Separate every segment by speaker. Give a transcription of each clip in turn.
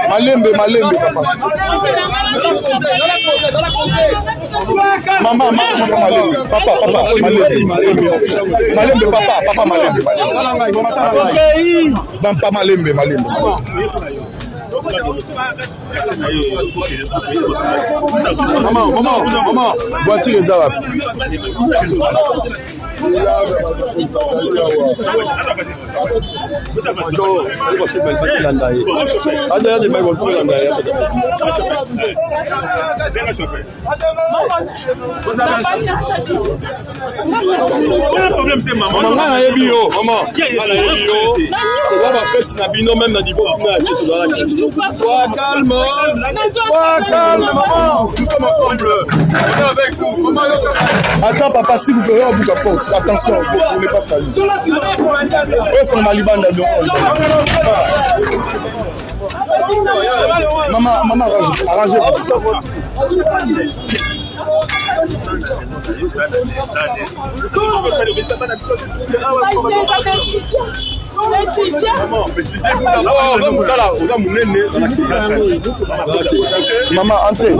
Speaker 1: Malembe papa. Maman Malembe. Papa Malembe papa Malembe. Papa Malembe. Maman, voiture est là. Sois calme, maman. Nous sommes ensemble. On est avec vous. Attends, papa, si vous pouvez ouvrir la porte. Attention, vous ne pas saluer. Maman, arrangez-vous. Maman, entrez.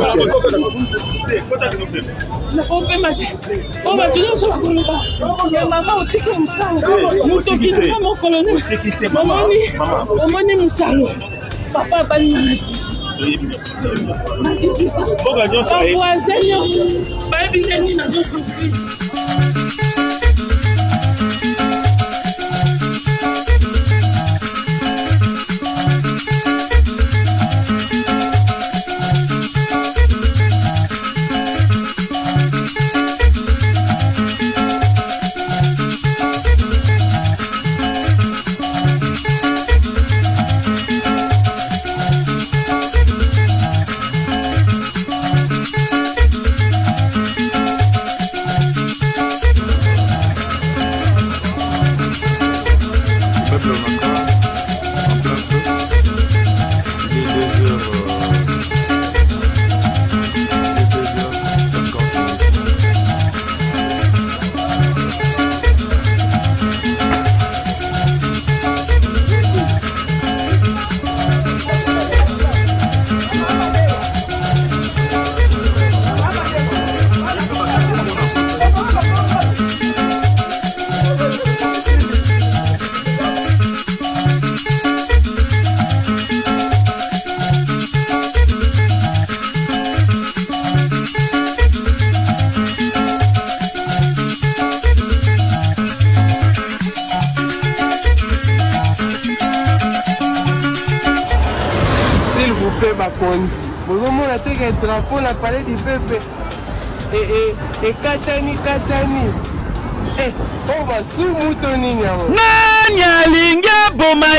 Speaker 2: Vous avez un drapeau, la palais du peuple. Et Katani. Oh, ma sous-moutoni.
Speaker 3: Nanya linga boma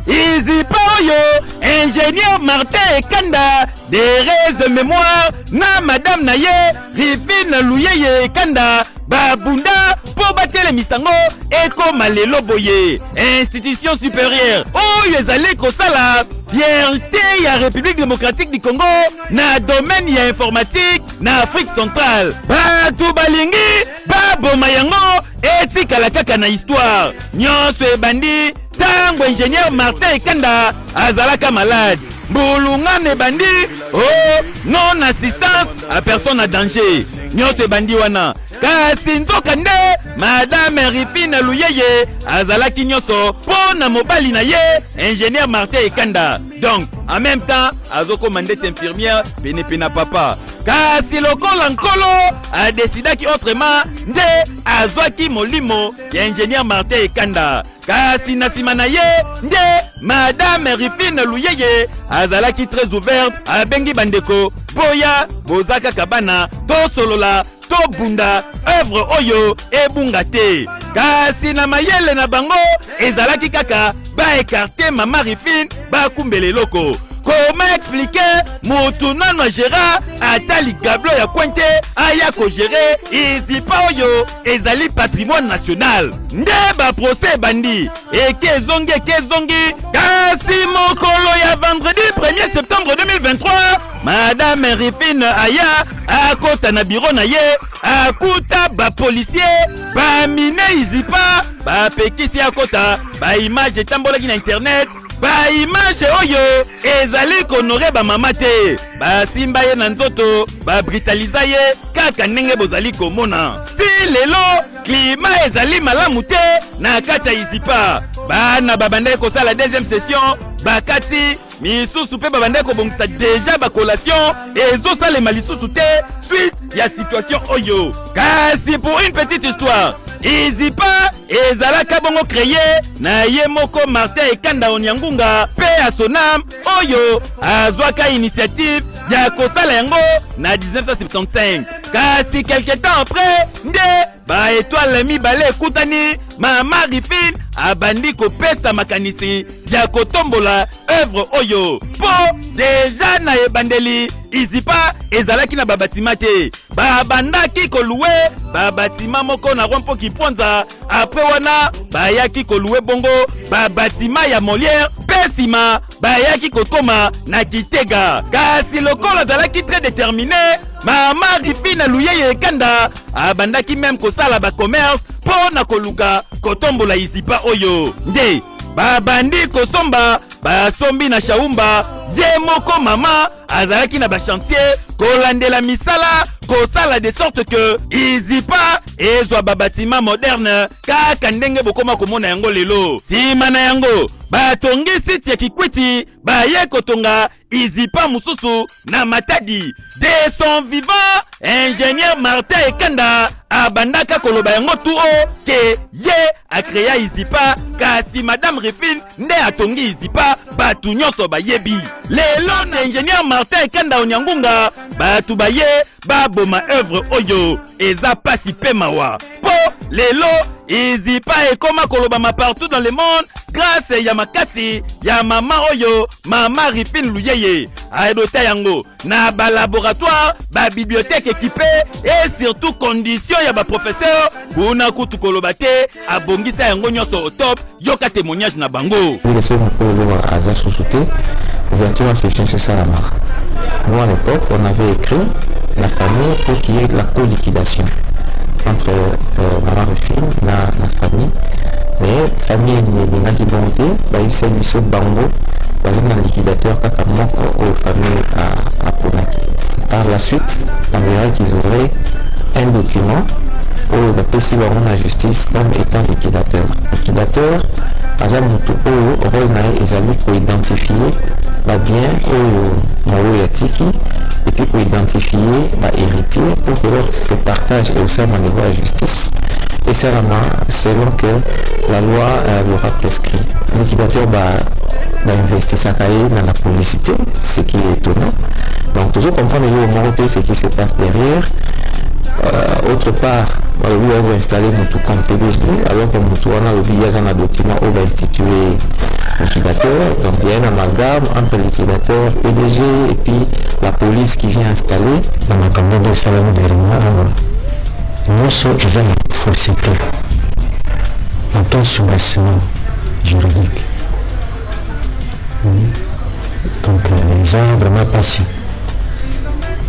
Speaker 3: Izipa yo, ingénieur Martin Ekanda, des restes de mémoire, na madame Naye, Rifine Louyeye Ekanda, Babunda, pour battre les mistango, Eko Malelo Boye, institution supérieure, oh yezale Kosala, fierté ya République démocratique du Congo, na domaine ya informatique, na Afrique centrale, Batu Balingi, Babo Mayango, etika la kaka na histoire, nyonso ebandi, tango ingénieur Martin Ekanda, azalaka malade, Boulungane bandi, oh, non assistance à personne à danger, nyonso ebandi wana, kasi nzoka nde madame Rifine Louyeye azalaki nyonso pona mobali na ye ingénieur Martin Ekanda. Donc en même temps azoko mandate infirmière pena papa. Kasi lokola nkolo a décidaki autrement nde azwaki molimo ya ingénieur Martin Ekanda. Kasi na sima na ye nde madame Rifine Louyeye azalaki très ouverte a bengi bandeko boya bozaka kabana to solola to bunda œuvre oyo ebunga te. Kasi na mayele na bango ezalaki kaka ba écarter mama Rifine ba kumbele loko. comment expliquer mutunano gera atali gablo ya kwente aya ko gérer izipa oyo ezali patrimoine national nde ba procès bandi ekezongi kasi mokolo ya vendredi 1er septembre 2023 Madame Rifine Aya akota na bureau na ye akuta ba policier ba mine izipa ba pekisi akota ba image tambolaki na internet ba image oyo ezali konore ba mama te ba simba ye na nzoto ba brutaliza ye kaka ndenge bozali komona ti lelo klima ezali malamu te na kati ya izipa bana babandaki kosala deuxième session bakati misusu pe babandaki kobongisa deja bakolation ezosalema lisusu te suite ya situation oyo kasi pour une petite histoire izipa ezalaka bongo créé na ye moko Martin Ekanda Onyangunga pe ya sonam oyo azwaka initiative ya kosala yango na 1975 kasi quelque temps après nde ba étoile mibale ekutani mama Rifine abandi kopesa makanisi ya kotombola œuvre oyo po deja na ebandeli izipa ezalaki na babatima te babandaki koluwe babatima moko na rompo kipwanza après wana bayaki koluwe bongo babatima ya Molière pesima bayaki kokoma na Kitega kasi lokolo azalaki très déterminé mama Rifine Luyeye Ekanda abandaki même kosala ba commerce po na koluka kotombola izipa oyo nde babandi kosomba basombi na shaumba ye moko mama azalaki na bachantier kolandela misala kosala de sorte que izipa ezwa babatima moderne kaka ndenge bokoma komona yango lelo sima na yango batongi site ya Kikwiti baye kotonga izipa mususu na Matadi de son vivant ingénieur Martin Ekanda abandaka koloba yango tu o ke ye akrea izipa kasi madame Rifine nde atongi izipa batu nyonso bayebi lelo na ingénieur Martin Ekanda Onyangunga batu baye baboma œuvre oyo eza pasi pe mawa po lelo izipa ekoma kolobama partout dans le monde grâce ya makasi ya mama oyo mama Rifine Luyeye aedota yango na ba laboratoire ba bibliothèque équipée et surtout condition ya ba professeur kuna kutu koloba te abongisa yango nyonso au top yoka témoignage na bango
Speaker 4: le seul mokolo aza sous-souté ouverture institution c'est ça la marque. Nous à l'époque on avait écrit la famille pour qu'il y ait la co-liquidation entre Maman Rifine la famille mais famille n'engaki bonté bayebisa biso bango baza na liquidateur kaka moko oyo famille aponaki. Par la suite on verra qu'ils auraient un document oyo bapesi bango na justice comme étant liquidateur. Liquidateur aza motu oyo rôle na ye ezali koidentifier babien oyo molo ya tiki et puis koidentifier bahéritier pour que lorsque partage est au sein au niveau de la justice et c'est vraiment selon que la loi l'aura prescrit. Le liquidateur va investir sa carrière dans la publicité, ce qui est étonnant. Donc toujours comprendre ce qui se passe derrière. Autre part, on va installer notre compte PDG alors que on a oublié un document où va instituer le liquidateur. Donc il y a un amalgame entre le liquidateur, PDG et puis la police qui vient installer.
Speaker 5: Dans le cabinet de salaire de nous sommes déjà fausseté en tant que soubassement juridique. Donc ils ont vraiment passé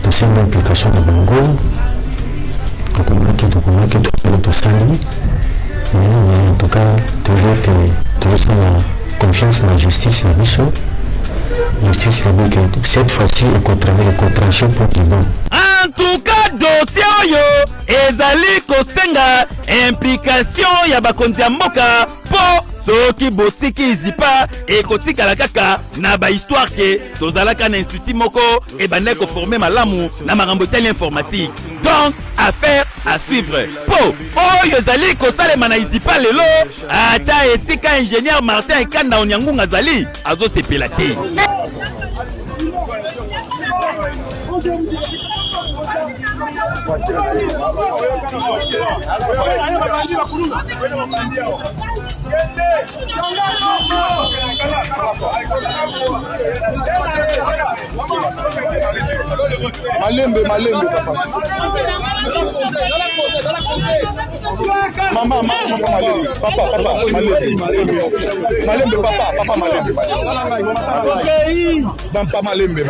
Speaker 5: de cette implication de Bango. Document que tout ça mais en tout cas toujours la confiance dans la justice la mission justice la que cette fois-ci au contraire pour qu'ils vont
Speaker 3: en tout cas dossier oyo ezali kosenga implication ya bakonzi ya mboka po soki botiki izipa ekotikala kaka na ba histoire ke tozalaka na institut moko ebandaki koforme malamu na makambo etali informatique. Donc affaire à suivre po oyo ezali kosalema na izipa lelo ata esika ingénieur Martin Ekanda Onyangunga azali azosepela te.
Speaker 1: Malembe, papa. Maman, Malembe. Papa, Malembe, papa, Malembe. Pas Malembe.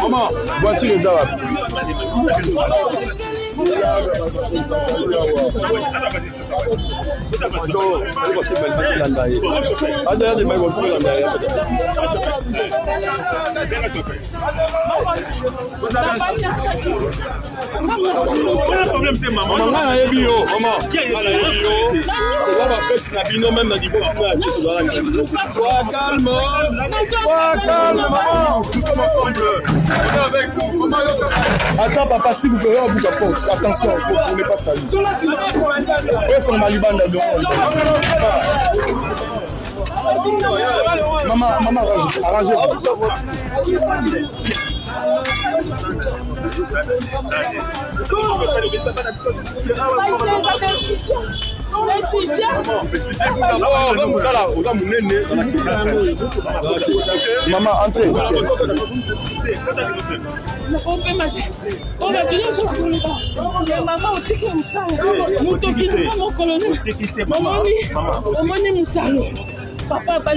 Speaker 1: Maman, voiture les arabes. Attends papa, si vous pouvez vous apporter. Attention, vous ne pas saluer. Maman, arrangez-vous. Maman, entrez.
Speaker 6: Papa, pas